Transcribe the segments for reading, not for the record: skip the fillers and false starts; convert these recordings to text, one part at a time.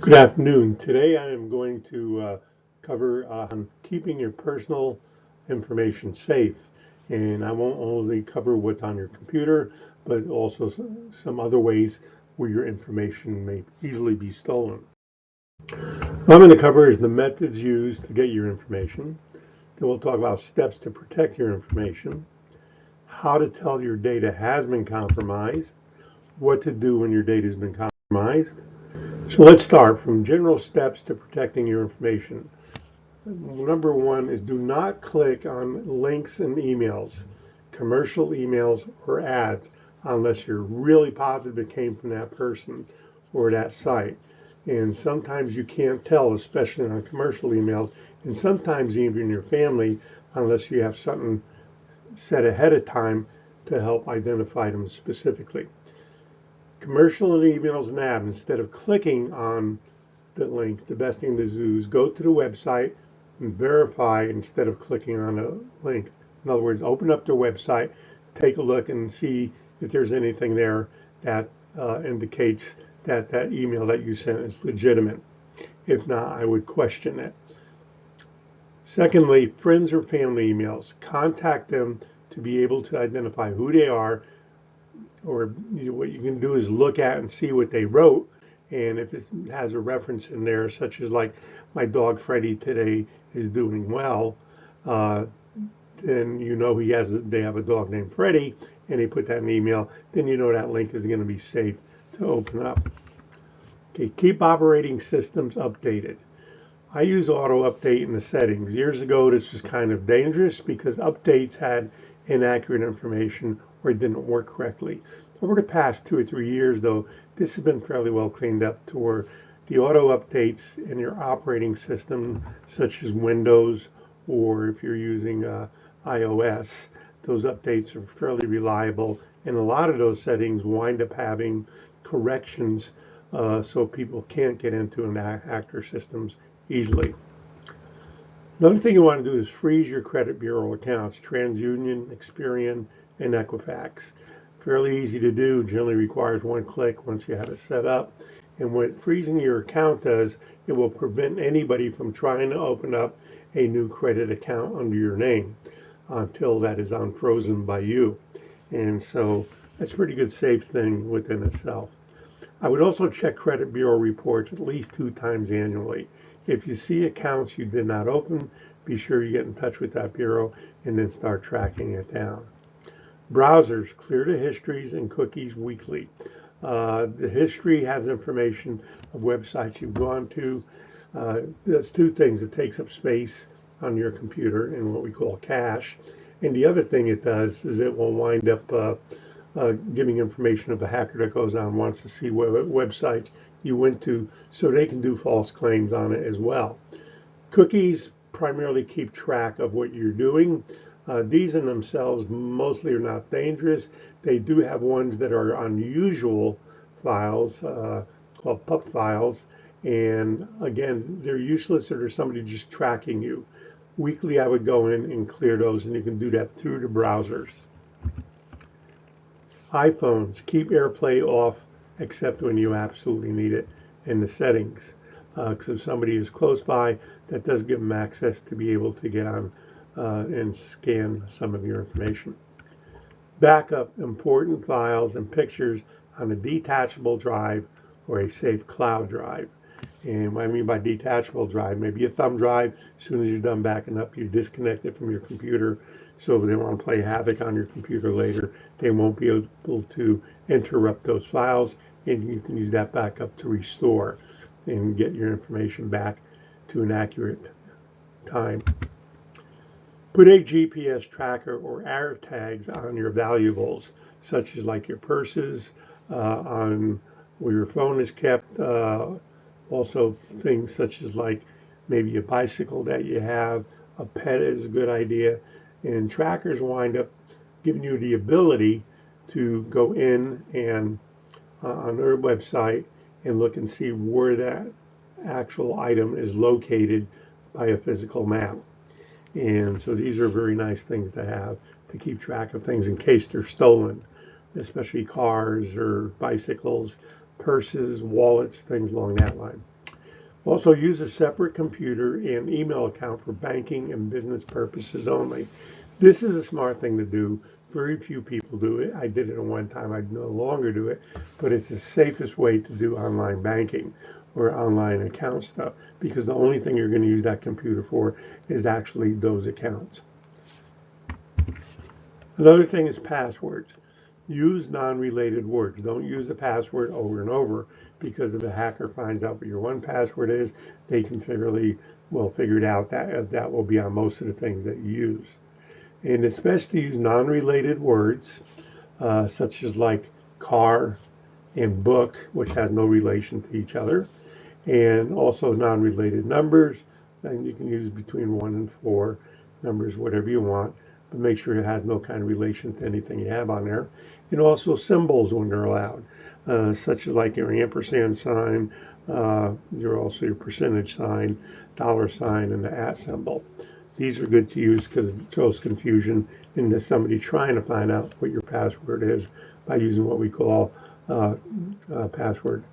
Good afternoon. Today I am going to cover on keeping your personal information safe. And I won't only cover what's on your computer, but also some other ways where your information may easily be stolen. What I'm going to cover is the methods used to get your information. Then we'll talk about steps to protect your information, how to tell your data has been compromised, what to do when your data has been compromised. So let's start from general steps to protecting your information. Number one is do not click on links in emails, commercial emails, or ads unless you're really positive it came from that person or that site. And sometimes you can't tell, especially on commercial emails, and sometimes even your family, unless you have something set ahead of time to help identify them specifically. Commercial emails and ads, instead of clicking on the link, the best thing to do is go to the website and verify instead of clicking on a link. In other words, open up their website, take a look and see if there's anything there that indicates that that email that you sent is legitimate. If not, I would question it. Secondly, friends or family emails. Contact them to be able to identify who they are, or what you can do is look at and see what they wrote. And if it has a reference in there, such as like my dog Freddie today is doing well, then you know they have a dog named Freddie, and they put that in the email, then you know that link is going to be safe to open up. Okay, keep operating systems updated. I use auto update in the settings. Years ago, this was kind of dangerous because updates had inaccurate information or it didn't work correctly. Over the past 2 or 3 years, though, this has been fairly well cleaned up to where the auto updates in your operating system, such as Windows, or if you're using iOS, those updates are fairly reliable. And a lot of those settings wind up having corrections so people can't get into and hack their systems easily. Another thing you want to do is freeze your credit bureau accounts, TransUnion, Experian, and Equifax. Fairly easy to do, generally requires one click once you have it set up. And what freezing your account does, it will prevent anybody from trying to open up a new credit account under your name until that is unfrozen by you. And so that's a pretty good safe thing within itself. I would also check credit bureau reports at least 2 times annually. If you see accounts you did not open, be sure you get in touch with that bureau and then start tracking it down. Browsers, clear the histories and cookies weekly. The history has information of websites you've gone to. That's 2 things. It takes up space on your computer in what we call cache. And the other thing it does is it will wind up giving information of the hacker that goes on wants to see what websites you went to so they can do false claims on it as well. Cookies primarily keep track of what you're doing. These in themselves mostly are not dangerous. They do have ones that are unusual files called pup files. And again, they're useless if there's somebody just tracking you. Weekly, I would go in and clear those, and you can do that through the browsers. iPhones, keep AirPlay off except when you absolutely need it in the settings. Because if somebody is close by, that does give them access to be able to get on and scan some of your information. Backup important files and pictures on a detachable drive or a safe cloud drive. And what I mean by detachable drive, maybe a thumb drive. As soon as you're done backing up, you disconnect it from your computer. So if they want to play havoc on your computer later, they won't be able to interrupt those files, and you can use that backup to restore and get your information back to an accurate time. Put a GPS tracker or air tags on your valuables, such as like your purses, on where your phone is kept. Also things such as like maybe a bicycle that you have, a pet is a good idea. And trackers wind up giving you the ability to go in and on their website and look and see where that actual item is located by a physical map. And so these are very nice things to have to keep track of things in case they're stolen, especially cars or bicycles, purses, wallets, things along that line. Also, use a separate computer and email account for banking and business purposes only. This is a smart thing to do. Very few people do it. I did it at one time. I no longer do it, but it's the safest way to do online banking or online account stuff because the only thing you're going to use that computer for is actually those accounts. Another thing is passwords. Use non-related words. Don't use the password over and over because if a hacker finds out what your one password is, they can figure it out that will be on most of the things that you use. And it's best to use non-related words such as like car and book, which has no relation to each other, and also non-related numbers. And you can use between 1 and 4 numbers, whatever you want, but make sure it has no kind of relation to anything you have on there. And also symbols when they're allowed, such as like your ampersand sign, your percentage sign, dollar sign, and the @ symbol. These are good to use because it throws confusion into somebody trying to find out what your password is by using what we call password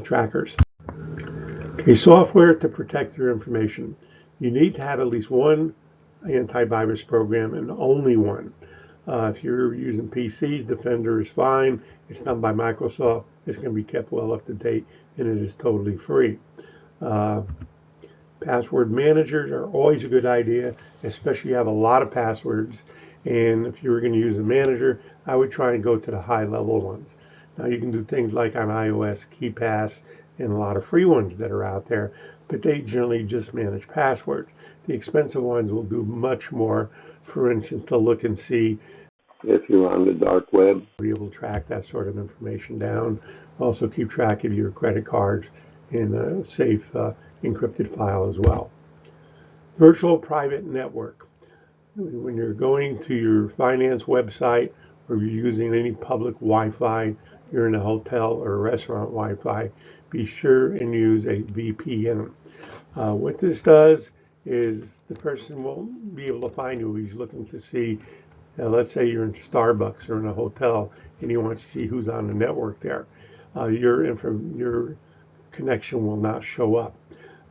trackers. Okay, software to protect your information. You need to have at least one antivirus program and only one. If you're using PCs, Defender is fine. It's done by Microsoft. It's going to be kept well up to date, and it is totally free. Password managers are always a good idea, especially if you have a lot of passwords. And if you were going to use a manager, I would try and go to the high-level ones. Now you can do things like on iOS, KeePass, and a lot of free ones that are out there, but they generally just manage passwords. The expensive ones will do much more. For instance, to look and see if you're on the dark web, be able to track that sort of information down. Also keep track of your credit cards in a safe encrypted file as well. Virtual private network. When you're going to your finance website or you're using any public Wi-Fi, you're in a hotel or a restaurant Wi-Fi, be sure and use a VPN. What this does is the person won't be able to find you. He's looking to see, let's say you're in Starbucks or in a hotel and he wants to see who's on the network there. Your connection will not show up.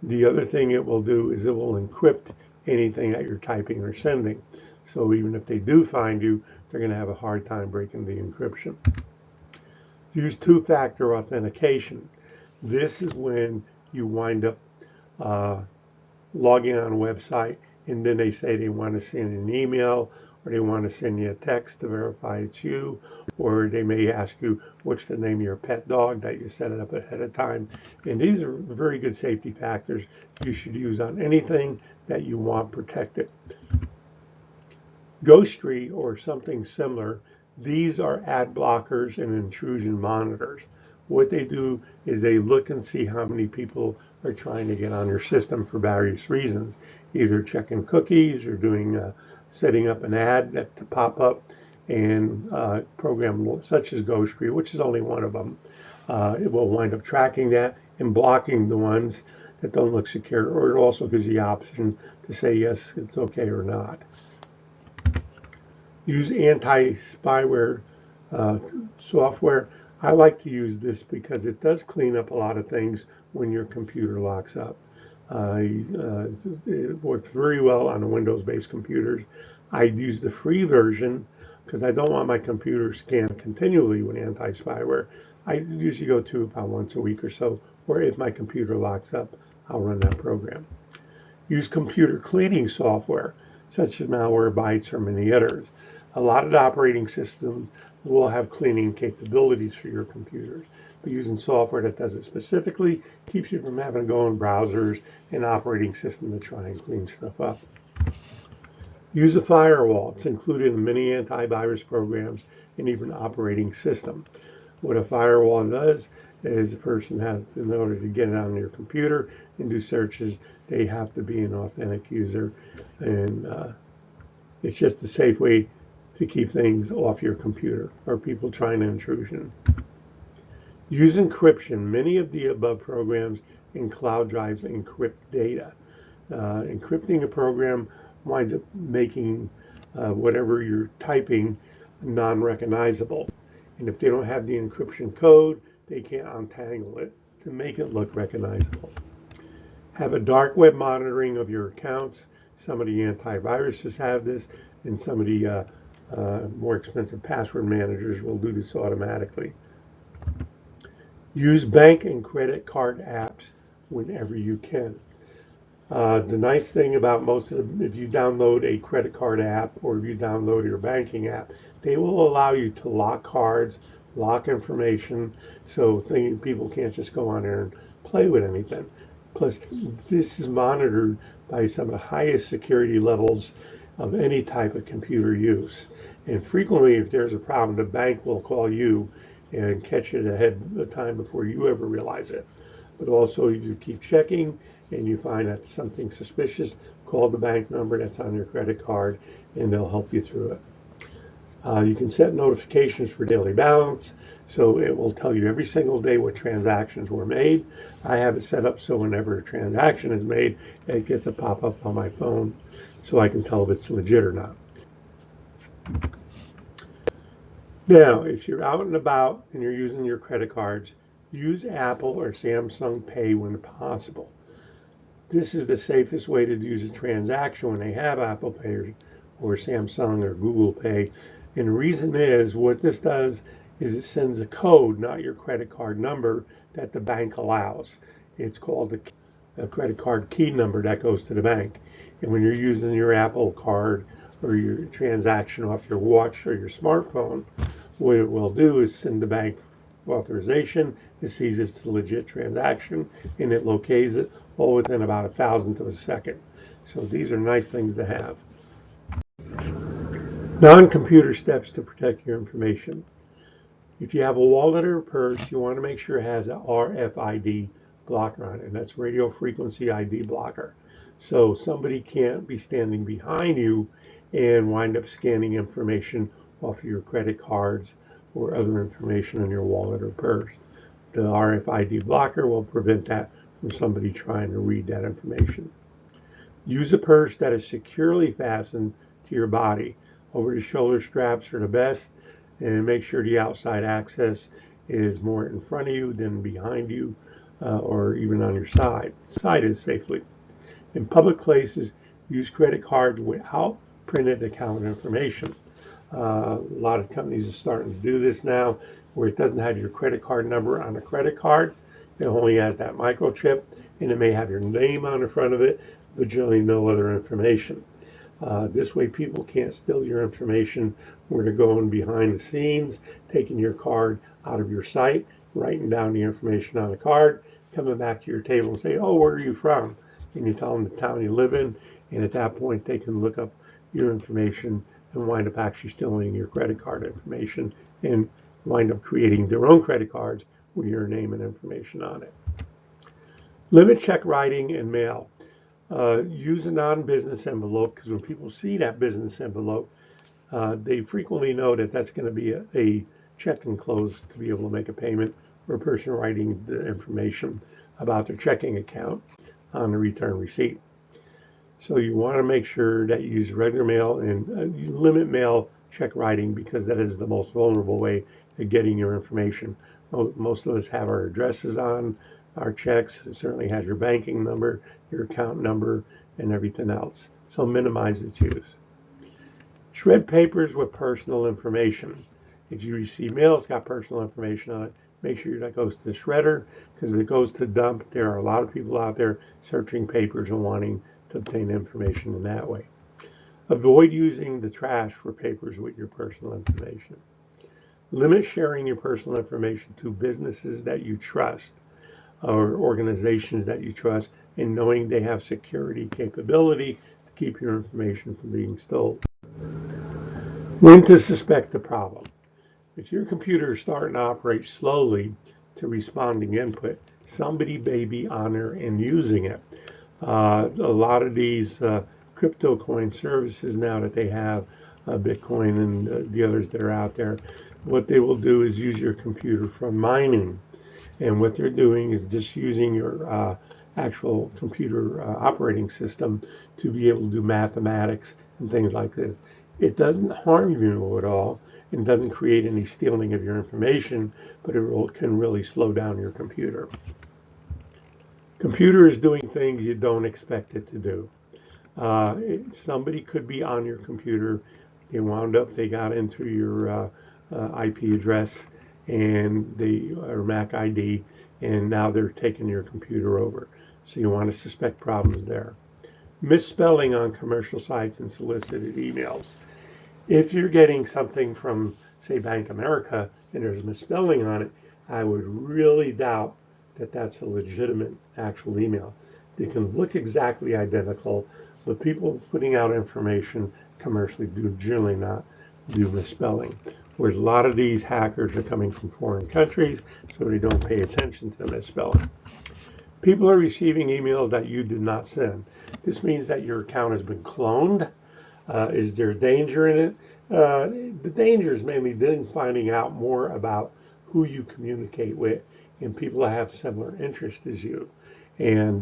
The other thing it will do is it will encrypt anything that you're typing or sending. So even if they do find you, they're going to have a hard time breaking the encryption. Use two-factor authentication. This is when you wind up logging on a website and then they say they want to send an email or they want to send you a text to verify it's you, or they may ask you what's the name of your pet dog that you set it up ahead of time. And these are very good safety factors you should use on anything that you want protected. Ghostry or something similar, these are ad blockers and intrusion monitors. What they do is they look and see how many people are trying to get on your system for various reasons, either checking cookies or doing setting up an ad to pop up, and program such as Ghostry, which is only one of them. It will wind up tracking that and blocking the ones that don't look secure, or it also gives you the option to say yes, it's okay or not. Use anti-spyware software. I like to use this because it does clean up a lot of things when your computer locks up. It works very well on the Windows-based computers. I use the free version because I don't want my computer scanned continually with anti-spyware. I usually go to about once a week or so, or if my computer locks up, I'll run that program. Use computer cleaning software, such as Malwarebytes or many others. A lot of the operating systems will have cleaning capabilities for your computers, but using software that does it specifically keeps you from having to go in browsers and operating system to try and clean stuff up. Use a firewall. It's included in many antivirus programs and even operating system. What a firewall does is a person has, in order to get it on your computer and do searches, they have to be an authentic user, and it's just a safe way to keep things off your computer or people trying to intrusion. Use encryption. Many of the above programs in cloud drives encrypt data. Encrypting a program winds up making whatever you're typing non-recognizable. And if they don't have the encryption code, they can't untangle it to make it look recognizable. Have a dark web monitoring of your accounts. Some of the antiviruses have this, and some of the more expensive password managers will do this automatically. Use bank and credit card apps whenever you can. The nice thing about most of them, if you download a credit card app or if you download your banking app, they will allow you to lock cards, lock information, so people can't just go on there and play with anything. Plus, this is monitored by some of the highest security levels of any type of computer use. And frequently, if there's a problem, the bank will call you and catch it ahead of time before you ever realize it. But also, if you keep checking and you find that something suspicious, call the bank number that's on your credit card and they'll help you through it. You can set notifications for daily balance, so it will tell you every single day what transactions were made. I have it set up so whenever a transaction is made, it gets a pop-up on my phone so I can tell if it's legit or not. Now, if you're out and about and you're using your credit cards, use Apple or Samsung Pay when possible. This is the safest way to use a transaction when they have Apple Pay or Samsung or Google Pay. And the reason is, what this does is it sends a code, not your credit card number, that the bank allows. It's called a credit card key number that goes to the bank. And when you're using your Apple card or your transaction off your watch or your smartphone, what it will do is send the bank authorization. It sees it's a legit transaction and it locates it all within about 1,000th of a second. So these are nice things to have. Non-computer steps to protect your information. If you have a wallet or a purse, you want to make sure it has an RFID blocker on it, and that's radio frequency ID blocker. So somebody can't be standing behind you and wind up scanning information off of your credit cards or other information in your wallet or purse. The RFID blocker will prevent that from somebody trying to read that information. Use a purse that is securely fastened to your body. Over-the-shoulder straps are the best, and make sure the outside access is more in front of you than behind you or even on your side. Side is safely. In public places, use credit cards without printed account information. A lot of companies are starting to do this now, where it doesn't have your credit card number on the credit card. It only has that microchip, and it may have your name on the front of it, but generally no other information. This way people can't steal your information where they're going behind the scenes, taking your card out of your sight, writing down the information on the card, coming back to your table and say, oh, where are you from? And you tell them the town you live in, and at that point they can look up your information and wind up actually stealing your credit card information and wind up creating their own credit cards with your name and information on it. Limit check writing and mail. Use a non-business envelope, because when people see that business envelope, they frequently know that that's going to be a check enclosed to be able to make a payment, or a person writing the information about their checking account on the return receipt. So you want to make sure that you use regular mail and you limit mail check writing, because that is the most vulnerable way of getting your information. Most of us have our addresses on our checks. It certainly has your banking number, your account number, and everything else. So minimize its use. Shred papers with personal information. If you receive mail, it's got personal information on it. Make sure that goes to the shredder, because if it goes to dump, there are a lot of people out there searching papers and wanting to obtain information in that way. Avoid using the trash for papers with your personal information. Limit sharing your personal information to businesses that you trust or organizations that you trust, and knowing they have security capability to keep your information from being stolen. When to suspect a problem. If your computer is starting to operate slowly to responding input, somebody may be on there and using it. A lot of these crypto coin services now that they have, Bitcoin and the others that are out there, what they will do is use your computer for mining. And what they're doing is just using your actual computer operating system to be able to do mathematics and things like this. It doesn't harm you at all and doesn't create any stealing of your information, but it can really slow down your computer. Computer is doing things you don't expect it to do. Somebody could be on your computer. They got into your IP address and or Mac ID, and now they're taking your computer over. So you want to suspect problems there. Misspelling on commercial sites and solicited emails. If you're getting something from, say, Bank America and there's misspelling on it, I would really doubt that that's a legitimate actual email. They can look exactly identical, but people putting out information commercially do generally not do misspelling. Whereas a lot of these hackers are coming from foreign countries, so they don't pay attention to misspelling. People are receiving emails that you did not send. This means that your account has been cloned. Is there danger in it? The danger is mainly then finding out more about who you communicate with and people that have similar interests as you. And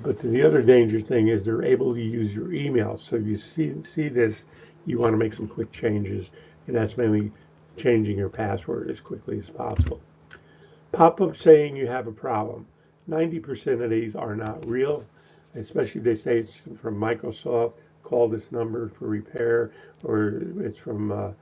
but the other danger thing is they're able to use your email. So if you see this, you want to make some quick changes, and that's mainly changing your password as quickly as possible. Pop-up saying you have a problem. 90% of these are not real, especially if they say it's from Microsoft, call this number for repair, or it's from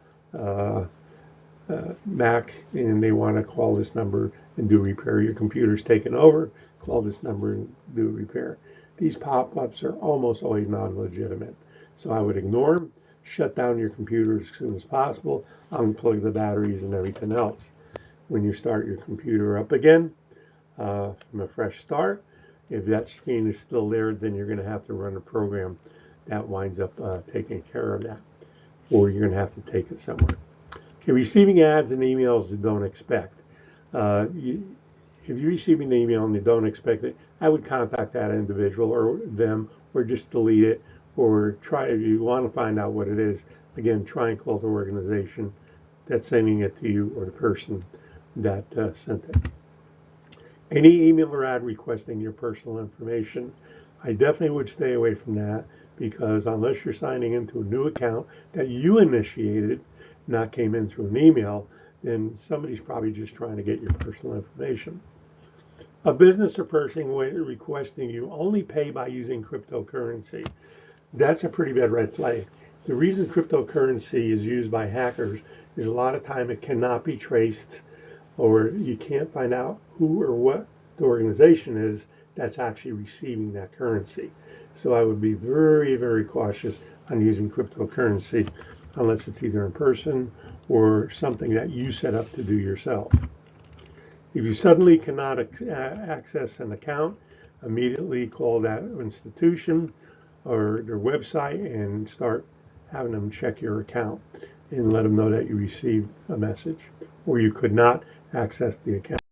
Mac and they want to call this number and do repair. Your computer's taken over, call this number and do repair. These pop-ups are almost always non-legitimate. So I would ignore them, shut down your computer as soon as possible, unplug the batteries and everything else. When you start your computer up again from a fresh start, if that screen is still there, then you're going to have to run a program that winds up taking care of that, or you're going to have to take it somewhere. Okay, receiving ads and emails you don't expect. If you're receiving an email and you don't expect it, I would contact that individual or them, or just delete it, or try, if you want to find out what it is, again, try and call the organization that's sending it to you or the person that sent it. Any email or ad requesting your personal information, I definitely would stay away from that, because unless you're signing into a new account that you initiated, not came in through an email, then somebody's probably just trying to get your personal information. A business or person requesting you only pay by using cryptocurrency. That's a pretty bad red flag. The reason cryptocurrency is used by hackers is a lot of time it cannot be traced, or you can't find out who or what the organization is that's actually receiving that currency. So I would be very, very cautious on using cryptocurrency unless it's either in person or something that you set up to do yourself. If you suddenly cannot access an account, immediately call that institution or their website and start having them check your account and let them know that you received a message or you could not access the account.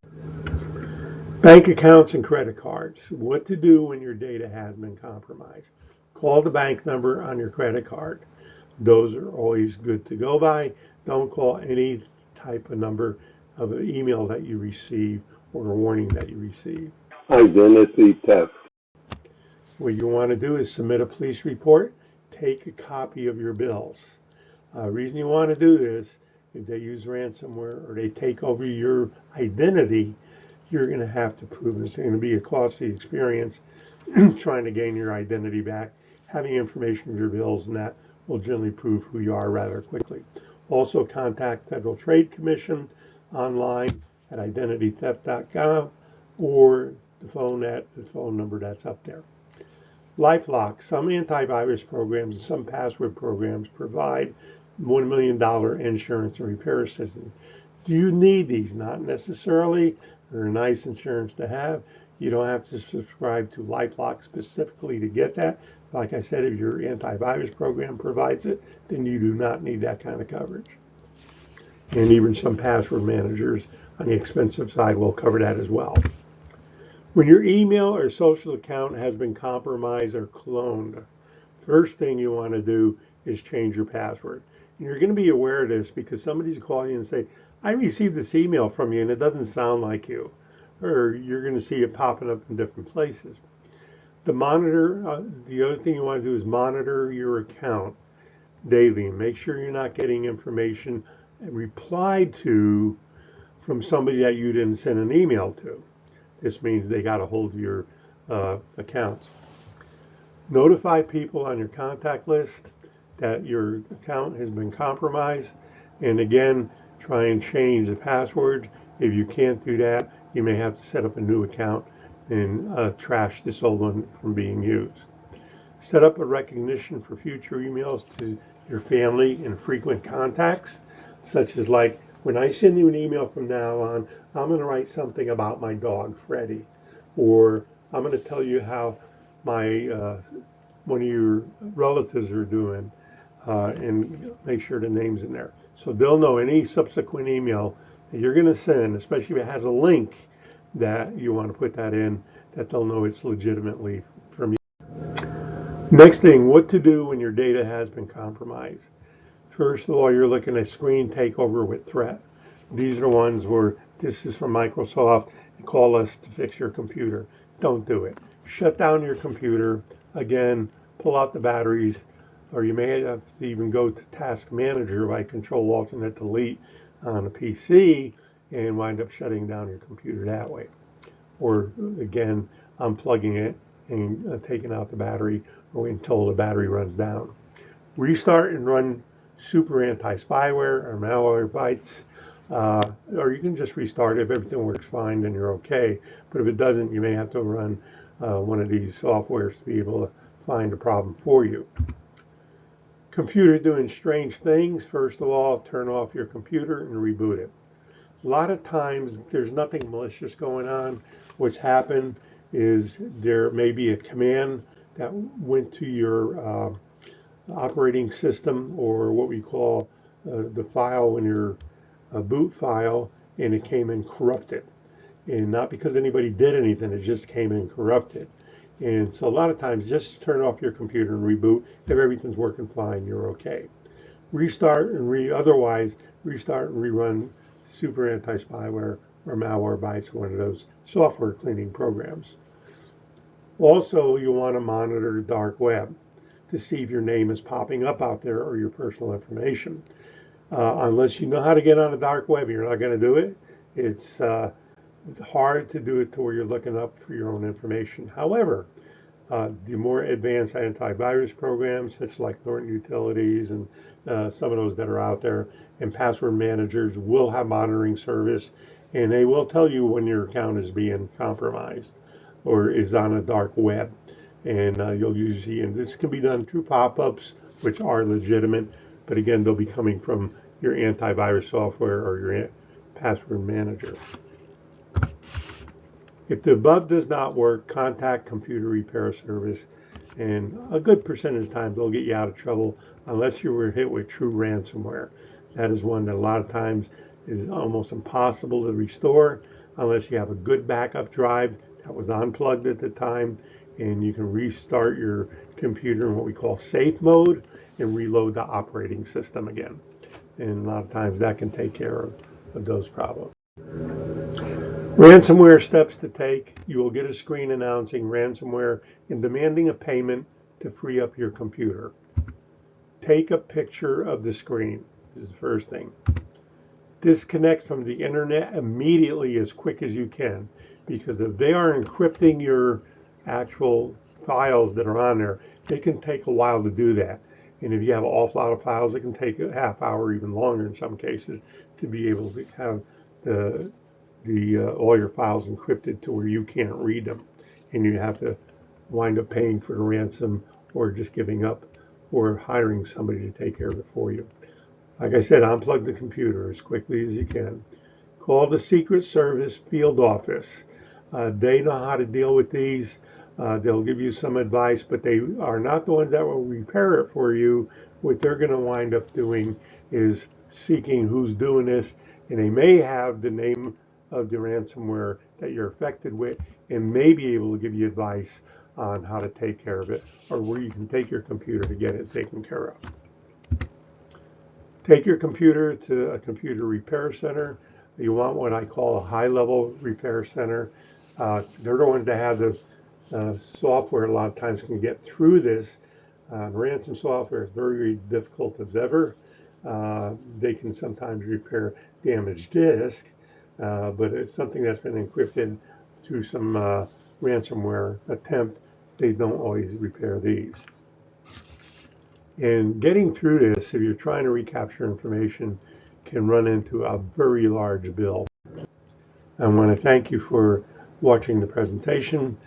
Bank accounts and credit cards. What to do when your data has been compromised. Call the bank number on your credit card. Those are always good to go by. Don't call any type of number of an email that you receive or a warning that you receive. Identity theft. What you want to do is submit a police report. Take a copy of your bills. Reason you want to do this, if they use ransomware or they take over your identity, you're going to have to prove it's going to be a costly experience trying to gain your identity back. Having information of your bills and that will generally prove who you are rather quickly. Also contact Federal Trade Commission online at identitytheft.gov or the phone number that's up there. LifeLock. Some antivirus programs and some password programs provide $1 million insurance and repair assistance. Do you need these? Not necessarily. They're a nice insurance to have. You don't have to subscribe to LifeLock specifically to get that. Like I said, if your antivirus program provides it, then you do not need that kind of coverage. And even some password managers on the expensive side will cover that as well. When your email or social account has been compromised or cloned, first thing you want to do is change your password. And you're going to be aware of this because somebody's calling you and say, I received this email from you and it doesn't sound like you. Or you're going to see it popping up in different places. The other thing you want to do is monitor your account daily and make sure you're not getting information replied to from somebody that you didn't send an email to. This means they got a hold of your accounts. Notify people on your contact list that your account has been compromised. And again, try and change the password. If you can't do that, you may have to set up a new account and trash this old one from being used. Set up a recognition for future emails to your family and frequent contacts, such as like, when I send you an email from now on, I'm going to write something about my dog, Freddie, or I'm going to tell you how my one of your relatives are doing, and make sure the name's in there. So they'll know any subsequent email that you're going to send, especially if it has a link that you want to put that in, that they'll know it's legitimately from you. Next thing, what to do when your data has been compromised. First of all, you're looking at screen takeover with threat. These are the ones where this is from Microsoft. Call us to fix your computer. Don't do it. Shut down your computer. Again, pull out the batteries, or you may have to even go to Task Manager by Control Alternate Delete on a PC and wind up shutting down your computer that way. Or again, unplugging it and taking out the battery until the battery runs down. Restart and run super anti-spyware or Malwarebytes, or you can just restart it. If everything works fine, then you're okay. But if it doesn't, you may have to run one of these softwares to be able to find a problem for you. Computer doing strange things. First of all, turn off your computer and reboot it. A lot of times there's nothing malicious going on. What's happened is there may be a command that went to your operating system, or what we call the file when you're a boot file, and it came in corrupted. And not because anybody did anything, it just came in corrupted. And so a lot of times just turn off your computer and reboot. If everything's working fine, you're okay. Restart and otherwise restart and rerun super anti-spyware or Malwarebytes, one of those software cleaning programs. Also, you want to monitor the dark web to see if your name is popping up out there or your personal information. Unless you know how to get on the dark web, you're not going to do it. It's hard to do it to where you're looking up for your own information. However, the more advanced antivirus programs, such like Norton Utilities and some of those that are out there, and password managers will have monitoring service, and they will tell you when your account is being compromised or is on a dark web. And you'll usually, and this can be done through pop-ups, which are legitimate, but again, they'll be coming from your antivirus software or your password manager. If the above does not work, contact computer repair service, and a good percentage of times they'll get you out of trouble unless you were hit with true ransomware. That is one that a lot of times is almost impossible to restore unless you have a good backup drive that was unplugged at the time, and you can restart your computer in what we call safe mode and reload the operating system again. And a lot of times that can take care of those problems. Ransomware steps to take. You will get a screen announcing ransomware and demanding a payment to free up your computer. Take a picture of the screen is the first thing. Disconnect from the internet immediately as quick as you can, because if they are encrypting your actual files that are on there, it can take a while to do that. And if you have an awful lot of files, it can take a half hour, even longer in some cases, to be able to have all your files encrypted to where you can't read them, and you have to wind up paying for the ransom or just giving up or hiring somebody to take care of it for you. Like I said, unplug the computer as quickly as you can. Call the Secret Service field office. They know how to deal with these. They'll give you some advice, but they are not the ones that will repair it for you. What they're going to wind up doing is seeking who's doing this, and they may have the name of the ransomware that you're affected with and may be able to give you advice on how to take care of it or where you can take your computer to get it taken care of. Take your computer to a computer repair center. You want what I call a high-level repair center. They're the ones that have the software a lot of times can get through this. Ransom software is very, very difficult as ever. They can sometimes repair damaged disk, but it's something that's been encrypted through some ransomware attempt, they don't always repair these. And getting through this, if you're trying to recapture information, can run into a very large bill. I want to thank you for watching the presentation,